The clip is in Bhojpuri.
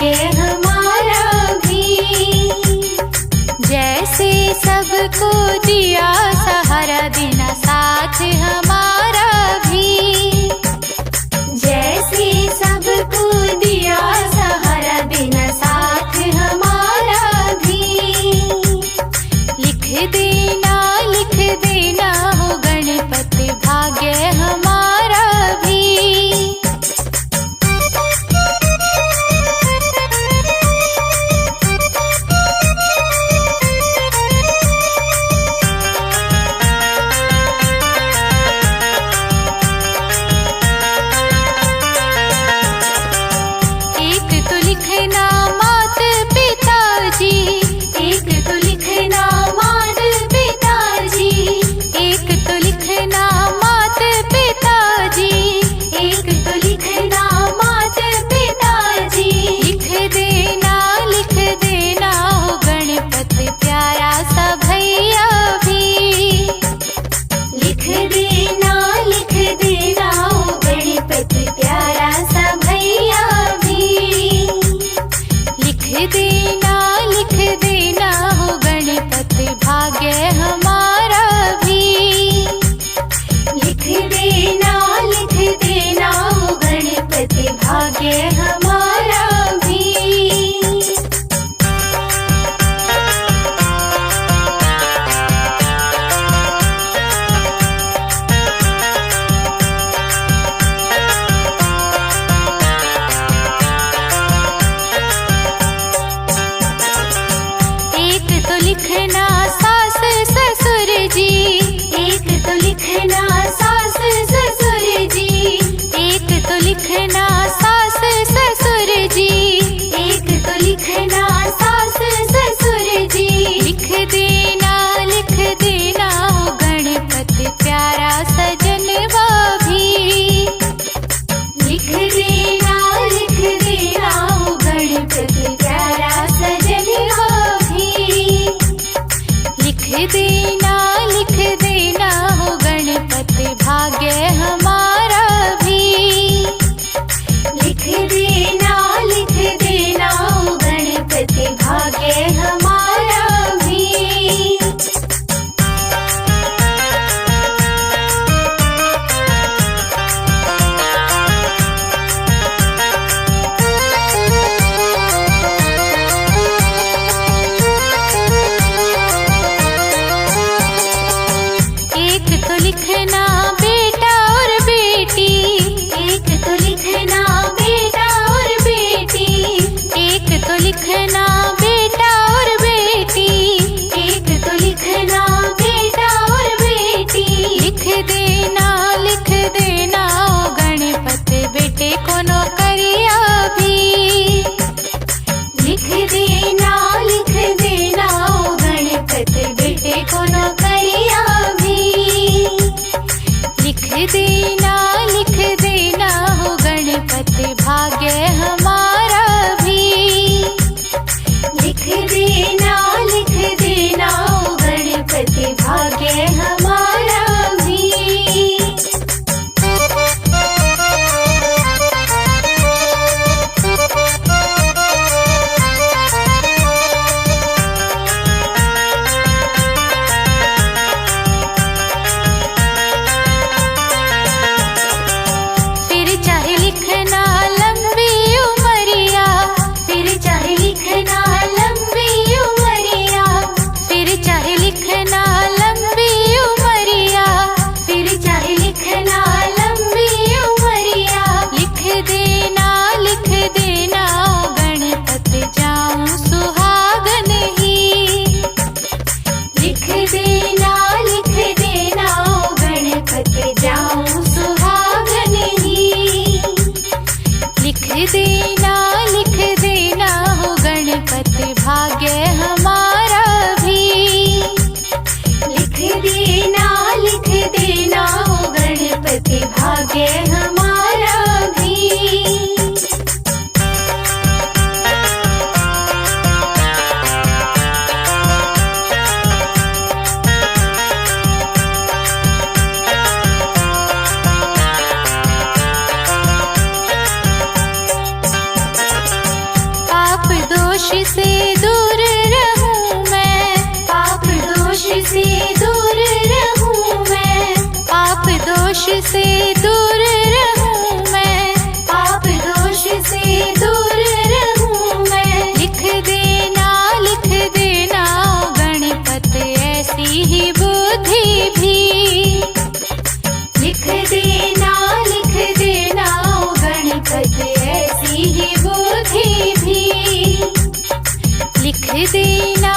भाग्य हमारा भी। जैसे सबको दिया सहारा देना साथ हमारा भी। जैसे सबको दिया सहारा देना साथ हमारा भी। लिख देना हो गणपति भाग्य हमारा भी। लिखना मात पिताजी, एक तो लिखना मात पिताजी, एक तो लिखना मात पिताजी, एक तो लिखना मात पिताजी। लिख देना हो गणपति प्यारा सा भैया भी। लिख देना हो गणपति प्यारा सा भैया भी। लिख देना हो गणपति भाग्य हमारा भी। लिख देना हो गणपति भाग्य हमारा भी। लिखना सास ससुर जी, एक तो लिखना सास ससुर जी, एक तो लिखना सास ससुर जी, एक तो लिखना सास ससुर जी। लिख देना हो गणपति प्यारा सजनवा भी। लिख देना हो गणपति प्यारा सजनवा भी। लिख देना हो गणपति भाग्य हमारा भी। लिख देना हो गणपति भाग्य हमारा भी। लिखना बेटा और बेटी, एक तो लिखना बेटा और बेटी, एक तो लिखना बेटा और बेटी, एक तो लिखना बेटा और बेटी। लिख देना हो गणपति बेटे को नौकरिया भी। लिख देना हो गणपति बेटे को नौकरिया भी। लिख देना हो गणपति भाग्य हमारा भी। लिख देना हो गणपति भाग्य हमारा भी। लिखना लंबी उमरिया, फिर चाहे लिखना लंबी उमरिया, फिर चाहे लिखना लंबी उमरिया। से दूर रहूं मैं, पाप दोष से दूर रहूं मैं, पाप दोष से दूर रहूं मैं, पाप दोष से दूर रहूं मैं। लिख देना गणपत ऐसी ही बुद्धि भी, लिख देना गणपत ऐसी ही बुद्धि भी, लिख देना